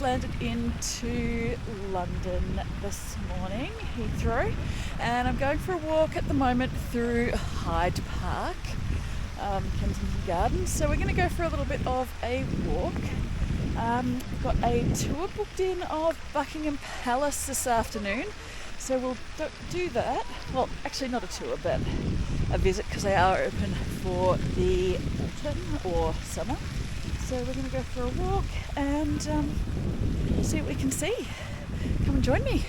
landed into London this morning, Heathrow, and I'm going for a walk at the moment through Hyde Park, Kensington Gardens. So we're going to go for a little bit of a walk. We've got a tour booked in of Buckingham Palace this afternoon, so we'll do that. Well, actually not a tour, but a visit, because they are open for the autumn or summer. So we're going to go for a walk and see what we can see. Come and join me.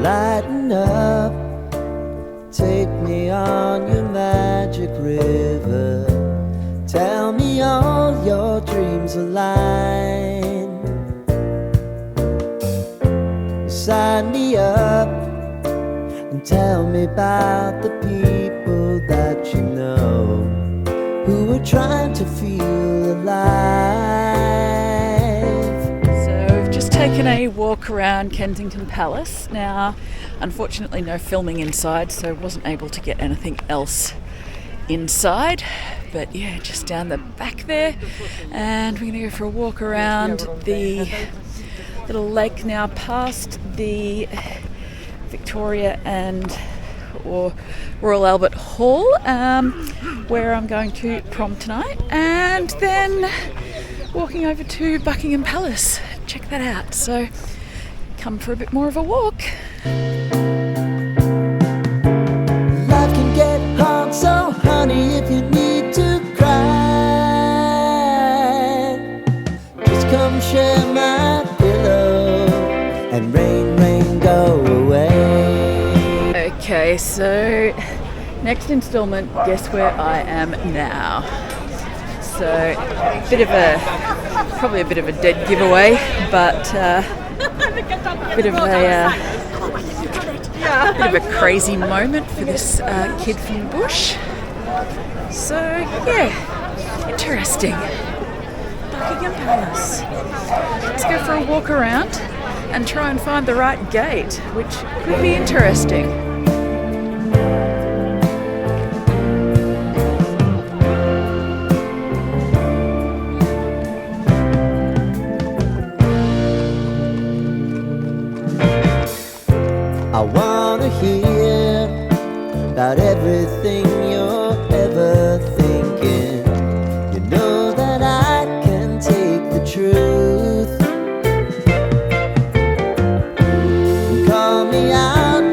Lighten up, take me on your magic river. Tell me all your dreams align. Sign me up and tell me about the people that you know who are trying to feel alive. So we've just taken a walk around Kensington Palace. Now, unfortunately no filming inside, so wasn't able to get anything else inside. But yeah, just down the back there. And we're going to go for a walk around the little lake now past the Victoria or Royal Albert Hall, where I'm going to prom tonight, and then walking over to Buckingham Palace. Check that out. So come for a bit more of a walk. Life can get hard, so honey, if you need to cry, just come share my pillow and rain, go away. Okay, so next installment, guess where I am now. So probably a bit of a dead giveaway, but bit of a crazy moment for this kid from the bush. So yeah, interesting. Buckingham Palace. Let's go for a walk around and try and find the right gate, which could be interesting. I wanna hear about everything you're ever thinking. You know that I can take the truth. Call me out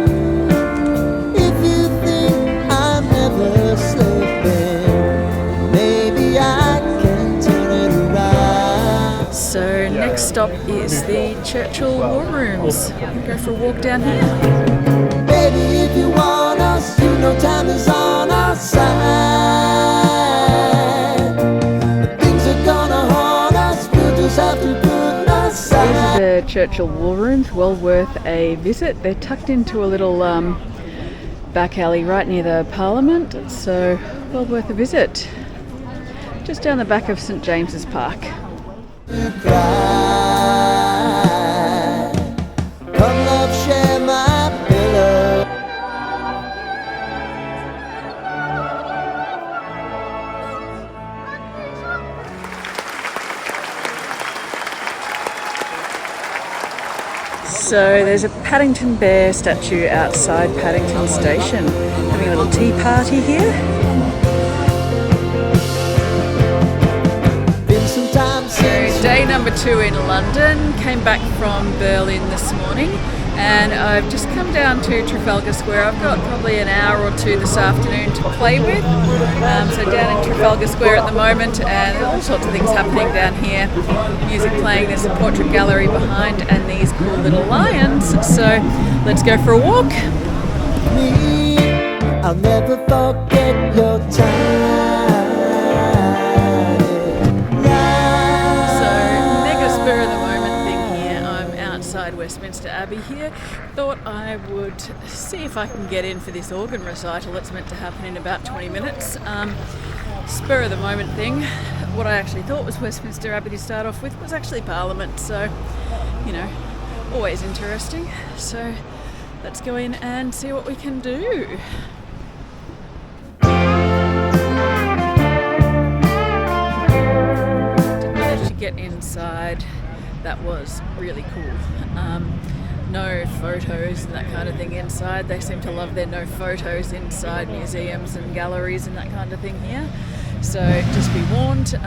if you think I'm never slipping. Maybe I can turn it around. So next stop is the Churchill War Rooms. We'll go for a walk down here. Baby, if you want us, you know time is on our side. Things are gonna haunt us, we'll just have to put aside. These are the Churchill War Rooms, well worth a visit. They're tucked into a little back alley right near the Parliament, so well worth a visit. Just down the back of St James's Park. Come love, share my pillow. So there's a Paddington Bear statue outside Paddington Station. Having a little tea party here. Day number 2 in London. Came back from Berlin this morning, and I've just come down to Trafalgar Square. I've got probably an hour or two this afternoon to play with. So down in Trafalgar Square at the moment, and all sorts of things happening down here. Music playing, there's a portrait gallery behind, and these cool little lions. So let's go for a walk. I'll never forget your time. Westminster Abbey here. Thought I would see if I can get in for this organ recital that's meant to happen in about 20 minutes. Spur of the moment thing. What I actually thought was Westminster Abbey to start off with was actually Parliament, so you know, always interesting. So let's go in and see what we can do. get inside, that was really cool. No photos and that kind of thing inside. They seem to love their no photos inside museums and galleries and that kind of thing here. So just be warned.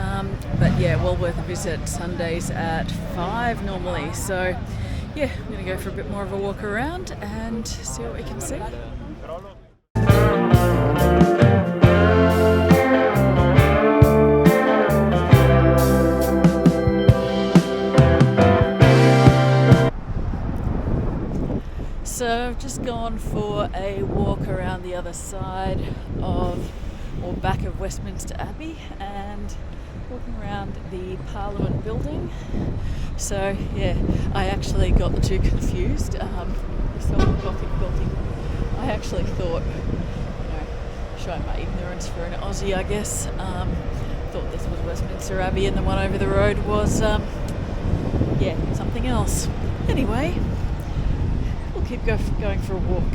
But yeah, well worth a visit. Sundays at 5 normally. So yeah, I'm going to go for a bit more of a walk around and see what we can see. So I've just gone for a walk around the other side of, or back of Westminster Abbey, and walking around the Parliament building. So yeah, I actually got the two confused. This old Gothic building, I actually thought, showing my ignorance for an Aussie, I guess, thought this was Westminster Abbey, and the one over the road was, yeah, something else. Anyway, we'll keep going for a walk.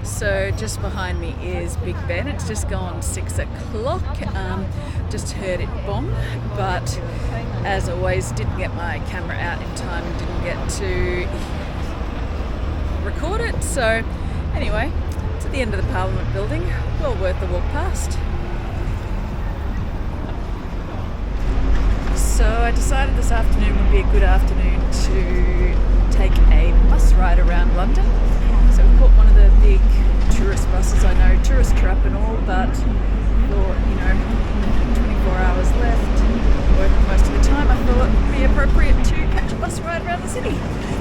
So just behind me is Big Ben. It's just gone 6 o'clock. Just heard it bong, but as always, didn't get my camera out in time and didn't get to record it. So anyway, it's at the end of the Parliament building. Well worth the walk past. So I decided this afternoon would be a good afternoon to take a bus ride around London. So we caught one of the big tourist buses. I know, tourist trap and all, but thought, 24 hours left, working most of the time, I thought it would be appropriate to catch a bus ride around the city.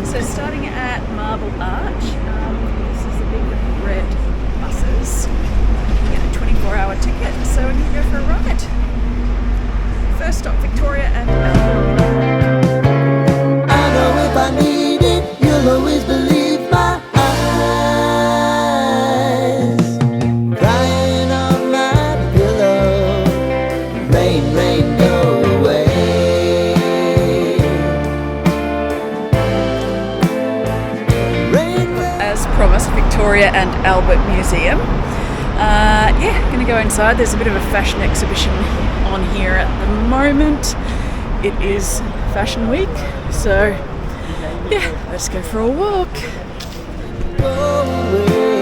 So starting at Marble Arch, this is the big red buses. You get a 24-hour ticket, so we can go for a ride. First stop, Victoria and Albert. I know if I need it, you'll always believe my eyes. Crying on my pillow, rain, rain, go away. Rain, rain. As promised, Victoria and Albert Museum. Yeah, gonna go inside. There's a bit of a fashion exhibition on here at the moment. It is Fashion Week, so yeah, let's go for a walk. Go away.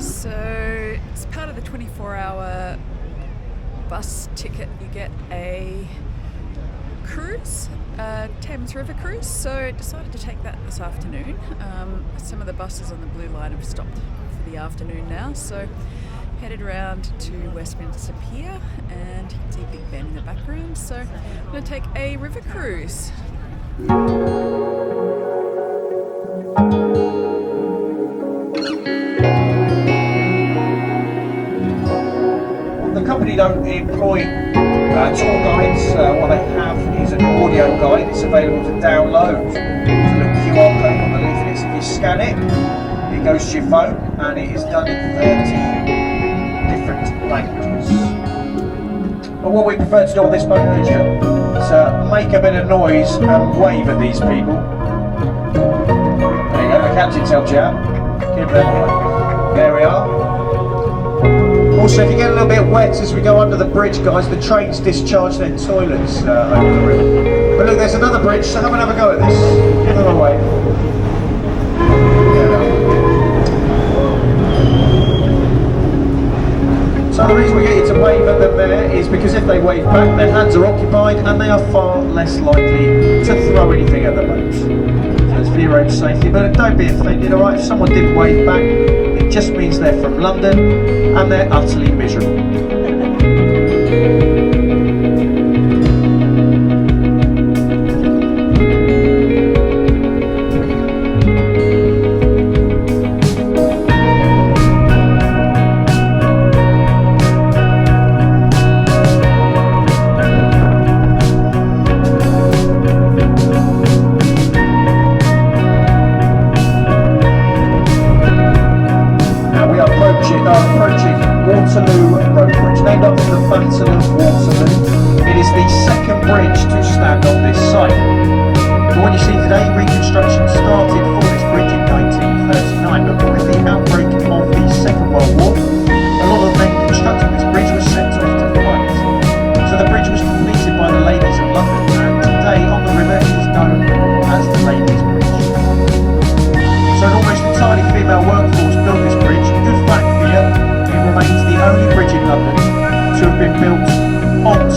So it's part of the 24-hour bus ticket. You get a cruise, Thames River cruise. So I decided to take that this afternoon. Some of the buses on the Blue Line have stopped for the afternoon now, so headed around to Westminster Pier, and you can see Big Ben in the background. So I'm going to take a river cruise. The company don't employ tour guides. What they have is an audio guide. It's available to download. There's a little QR code on the leaflets. If you scan it, it goes to your phone, and it is done in 30 different languages. But what we prefer to do on this boat is make a bit of noise and wave at these people. There you go, the captain's helped you out. Give them, there we are. Also, if you get a little bit wet as we go under the bridge, guys, the trains discharge their toilets over the river. But look, there's another bridge, so have a go at this. Give them a wave. So the reason we get you to wave at them there is because if they wave back, their hands are occupied and they are far less likely to throw anything at the boat. So it's for your own safety, but don't be offended, alright? If someone did wave back, it just means they're from London and they're utterly miserable.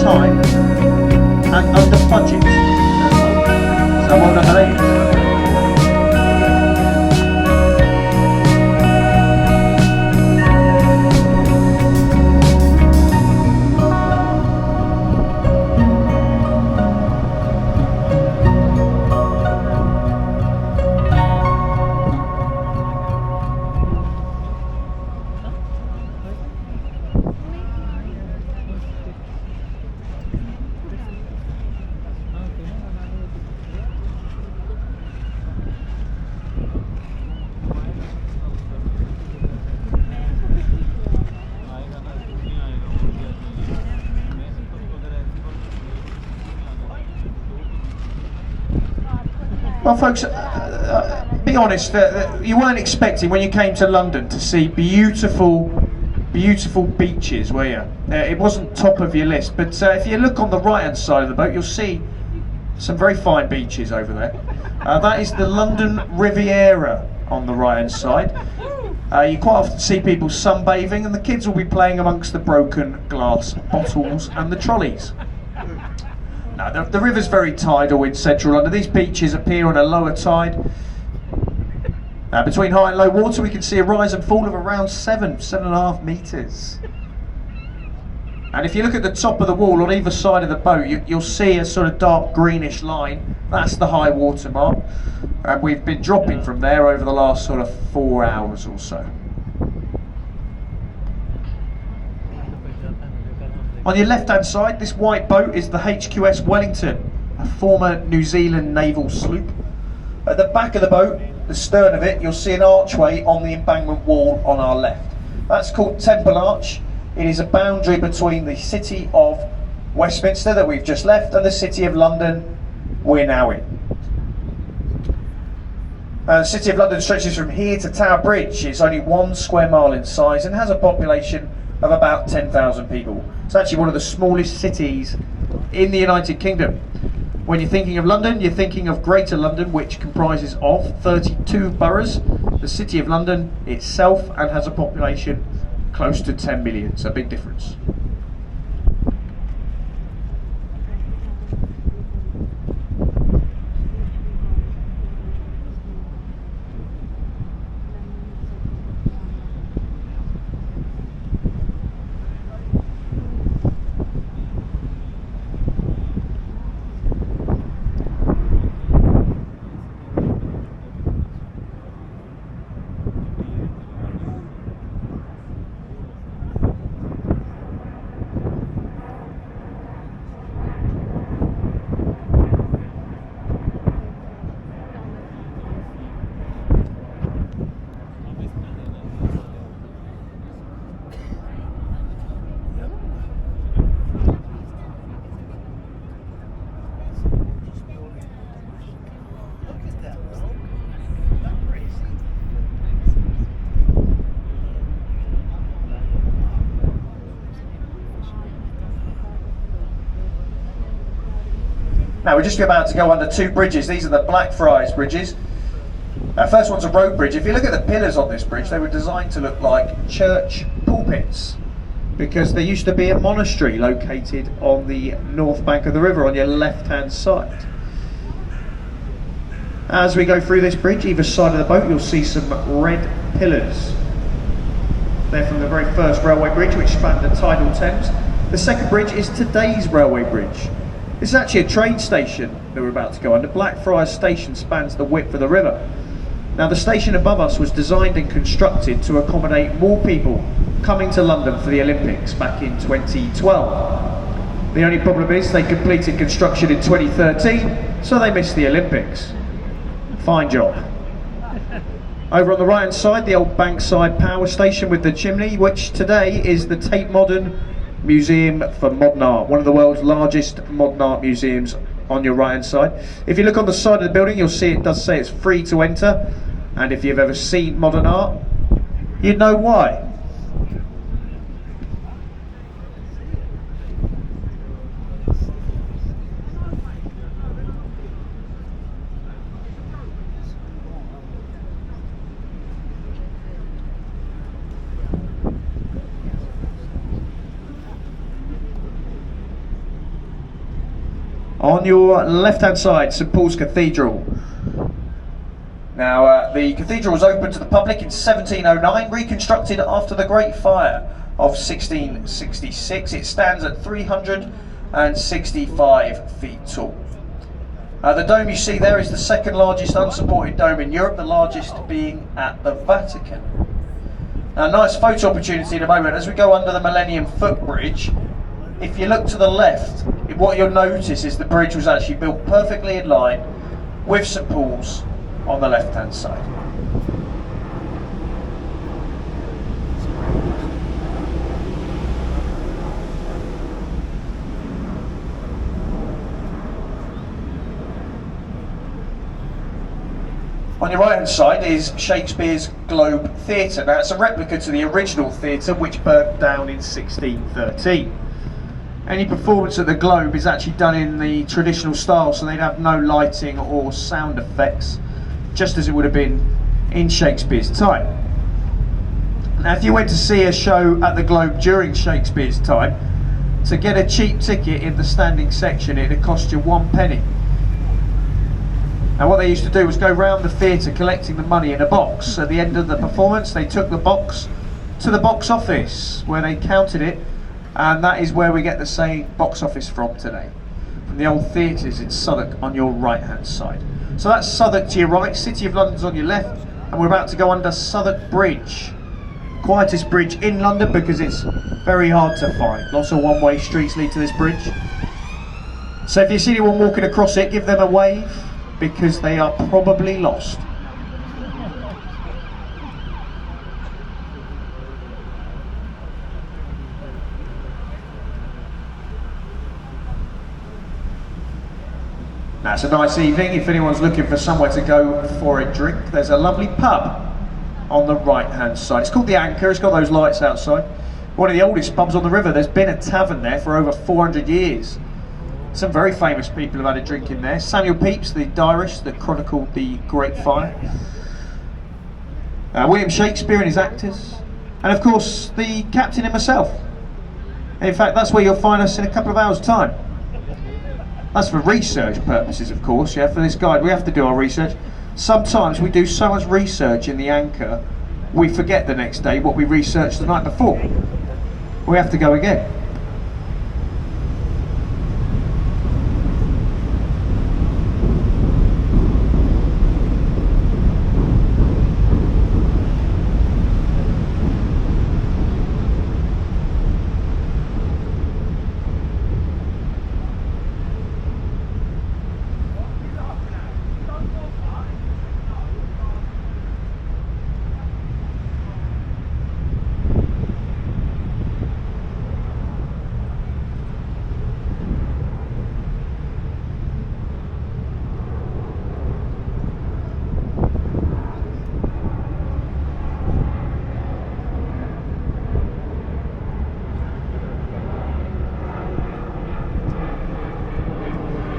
time and under budget. So well done, ladies. Well, folks, be honest, you weren't expecting when you came to London to see beautiful beaches, were you? It wasn't top of your list, but if you look on the right-hand side of the boat, you'll see some very fine beaches over there. That is the London Riviera on the right-hand side. You quite often see people sunbathing, and the kids will be playing amongst the broken glass bottles and the trolleys. No, the river's very tidal in central London. These beaches appear on a lower tide. Between high and low water, we can see a rise and fall of around 7.5 metres. And if you look at the top of the wall on either side of the boat, you'll see a sort of dark greenish line. That's the high water mark. And we've been dropping from there over the last sort of 4 hours or so. On your left-hand side, this white boat is the HQS Wellington, a former New Zealand naval sloop. At the back of the boat, the stern of it, you'll see an archway on the embankment wall on our left. That's called Temple Arch. It is a boundary between the city of Westminster that we've just left and the city of London we're now in. The City of London stretches from here to Tower Bridge. It's only 1 square mile in size and has a population of about 10,000 people. It's actually one of the smallest cities in the United Kingdom. When you're thinking of London, you're thinking of Greater London, which comprises of 32 boroughs. The City of London itself and has a population close to 10 million, so a big difference. Now we're just about to go under 2 bridges. These are the Blackfriars bridges. First one's a road bridge. If you look at the pillars on this bridge, they were designed to look like church pulpits because there used to be a monastery located on the north bank of the river on your left-hand side. As we go through this bridge, either side of the boat, you'll see some red pillars. They're from the very first railway bridge, which spanned the tidal Thames. The second bridge is today's railway bridge. This is actually a train station that we're about to go under. Blackfriars Station spans the width of the river. Now the station above us was designed and constructed to accommodate more people coming to London for the Olympics back in 2012. The only problem is they completed construction in 2013, so they missed the Olympics. Fine job. Over on the right hand side, the old Bankside power station with the chimney, which today is the Tate Modern Museum for Modern Art, one of the world's largest modern art museums on your right hand side. If you look on the side of the building, you'll see it does say it's free to enter, and if you've ever seen modern art, you'd know why. On your left-hand side, St Paul's Cathedral. Now, the cathedral was opened to the public in 1709, reconstructed after the Great Fire of 1666. It stands at 365 feet tall. The dome you see there is the second largest unsupported dome in Europe, the largest being at the Vatican. Now, nice photo opportunity in a moment. As we go under the Millennium Footbridge, if you look to the left, what you'll notice is the bridge was actually built perfectly in line with St Paul's on the left-hand side. On your right-hand side is Shakespeare's Globe Theatre. Now, it's a replica to the original theatre, which burnt down in 1613. Any performance at the Globe is actually done in the traditional style, so they'd have no lighting or sound effects, just as it would have been in Shakespeare's time. Now, if you went to see a show at the Globe during Shakespeare's time, to get a cheap ticket in the standing section, it'd cost you 1 penny. Now, what they used to do was go round the theatre collecting the money in a box. At the end of the performance, they took the box to the box office, where they counted it, and that is where we get the saying box office from today. From the old theatres in Southwark on your right-hand side. So that's Southwark to your right, City of London's on your left, and we're about to go under Southwark Bridge. Quietest bridge in London because it's very hard to find. Lots of one-way streets lead to this bridge. So if you see anyone walking across it, give them a wave, because they are probably lost. Now, it's a nice evening. If anyone's looking for somewhere to go for a drink, there's a lovely pub on the right-hand side. It's called the Anchor. It's got those lights outside. One of the oldest pubs on the river. There's been a tavern there for over 400 years. Some very famous people have had a drink in there. Samuel Pepys, the diarist that chronicled the Great Fire. William Shakespeare and his actors. And of course, the captain himself. In fact, that's where you'll find us in a couple of hours' time. That's for research purposes, of course, yeah, for this guide. We have to do our research. Sometimes we do so much research in the Anchor, we forget the next day what we researched the night before. We have to go again.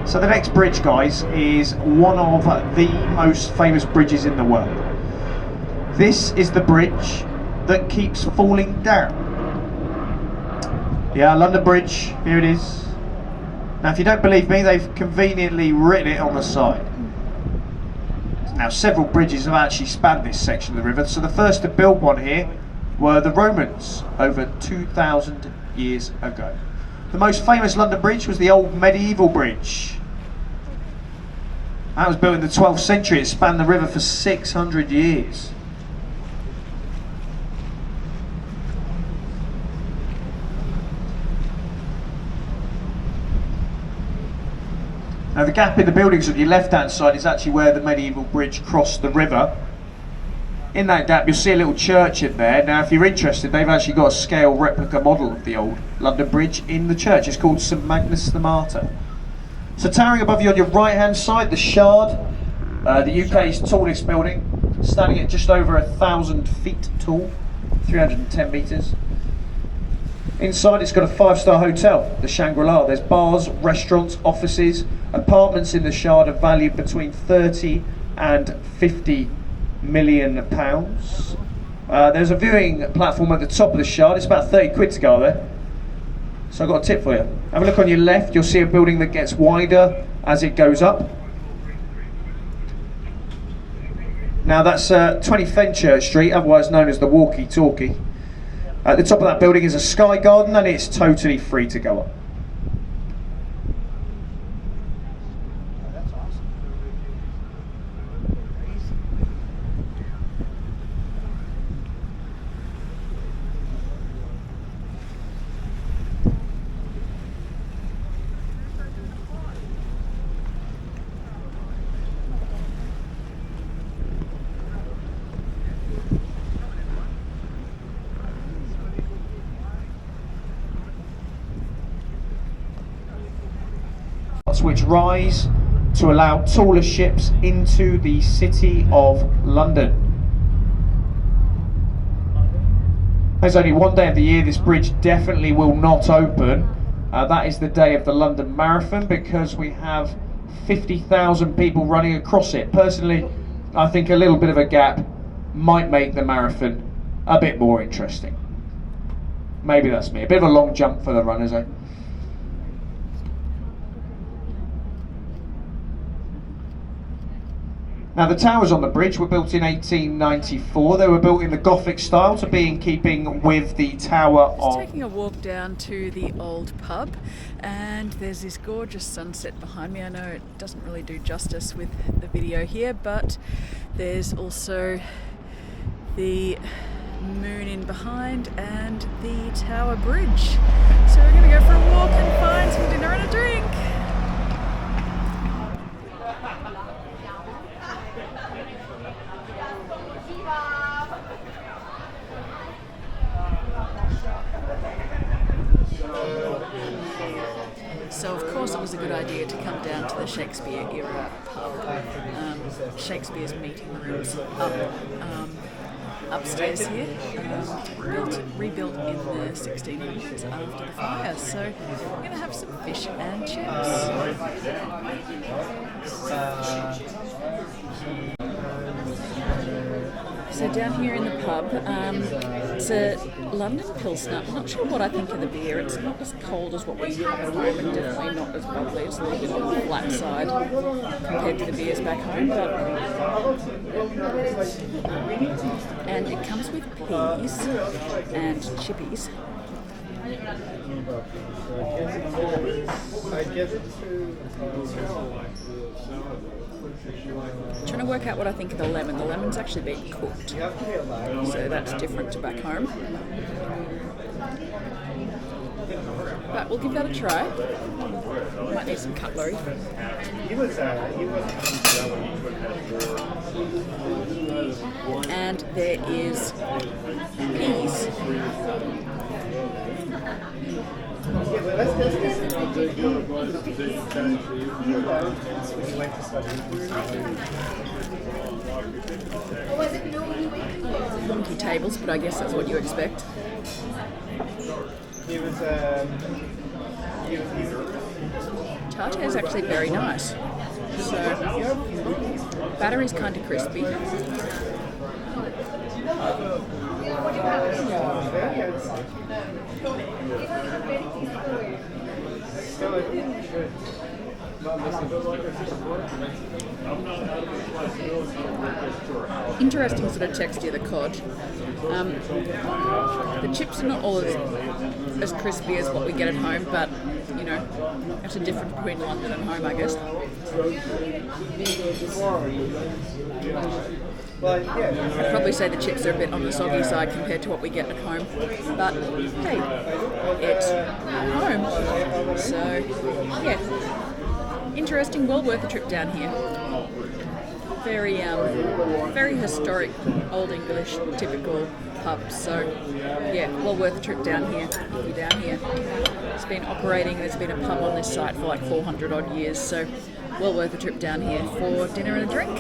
So the next bridge, guys, is one of the most famous bridges in the world. This is the bridge that keeps falling down. Yeah, London Bridge, here it is. Now, if you don't believe me, they've conveniently written it on the side. Now, several bridges have actually spanned this section of the river. So the first to build one here were the Romans over 2,000 years ago. The most famous London Bridge was the old medieval bridge. That was built in the 12th century. It spanned the river for 600 years. Now, the gap in the buildings on your left-hand side is actually where the medieval bridge crossed the river. In that gap, you'll see a little church in there. Now, if you're interested, they've actually got a scale replica model of the old London Bridge in the church. It's called St Magnus the Martyr. So towering above you on your right-hand side, the Shard, the UK's tallest building, standing at just over 1,000 feet tall, 310 metres. Inside, it's got a 5-star hotel, the Shangri-La. There's bars, restaurants, offices, apartments in the Shard are valued between 30 and 50 million pounds. There's a viewing platform at the top of the Shard. It's about 30 quid to go there. So I've got a tip for you. Have a look on your left, you'll see a building that gets wider as it goes up. Now that's 20 Fenchurch Street, otherwise known as the Walkie Talkie. At the top of that building is a sky garden and it's totally free to go up. Which rise to allow taller ships into the City of London. There's only one day of the year this bridge definitely will not open. That is the day of the London Marathon, because we have 50,000 people running across it. Personally, I think a little bit of a gap might make the marathon a bit more interesting. Maybe that's me. A bit of a long jump for the runners, eh? Now the towers on the bridge were built in 1894. They were built in the Gothic style to be in keeping with the tower Just of... taking a walk down to the old pub, and there's this gorgeous sunset behind me. I know it doesn't really do justice with the video here, but there's also the moon in behind and the Tower Bridge. So we're going to go for a walk and find some dinner and a drink. So of course it was a good idea to come down to the Shakespeare era pub. Shakespeare's meeting rooms upstairs here, rebuilt in the 1600s after the fire. So we're going to have some fish and chips. So down here in the pub, it's a London Pilsner. I'm not sure what I think of the beer. It's not as cold as what we have at home, and definitely not as bubbly. It's a little bit on the flat side compared to the beers back home. And it comes with peas and chippies. Trying to work out what I think of the lemon. The lemon's actually been cooked, so that's different to back home. But we'll give that a try. Might need some cutlery. And there is peas. Funky tables, but I guess that's what you expect. Tartare is actually very nice. So, battery's kind of crispy. Interesting sort of texture, the cod. The chips are not all as crispy as what we get at home, but you know, that's a difference between London and home, I guess. I'd probably say the chips are a bit on the soggy side compared to what we get at home, but hey, it's home, so yeah, interesting, well worth a trip down here. Very historic, old English, typical pub, so yeah, well worth a trip down here if you're down here. It's been operating, there's been a pub on this site for like 400 odd years, so well worth a trip down here for dinner and a drink.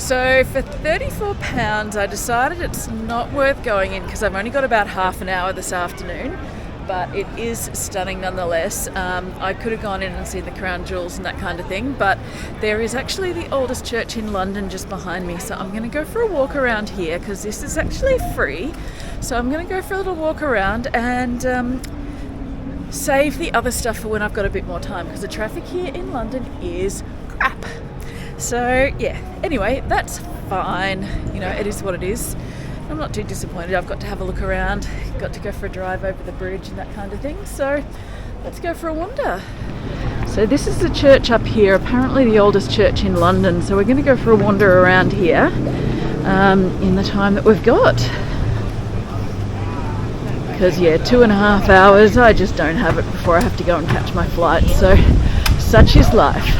So for £34 I decided it's not worth going in because I've only got about half an hour this afternoon, but it is stunning nonetheless. I could have gone in and seen the crown jewels and that kind of thing, but there is actually the oldest church in London just behind me, so I'm going to go for a walk around here because this is actually free. So I'm going to go for a little walk around and save the other stuff for when I've got a bit more time, because the traffic here in London is crap. So yeah, anyway, that's fine. You know, it is what it is. I'm not too disappointed. I've got to have a look around, got to go for a drive over the bridge and that kind of thing. So let's go for a wander. So this is the church up here, apparently the oldest church in London. So we're going to go for a wander around here in the time that we've got. Because yeah, 2.5 hours, I just don't have it before I have to go and catch my flight. So such is life.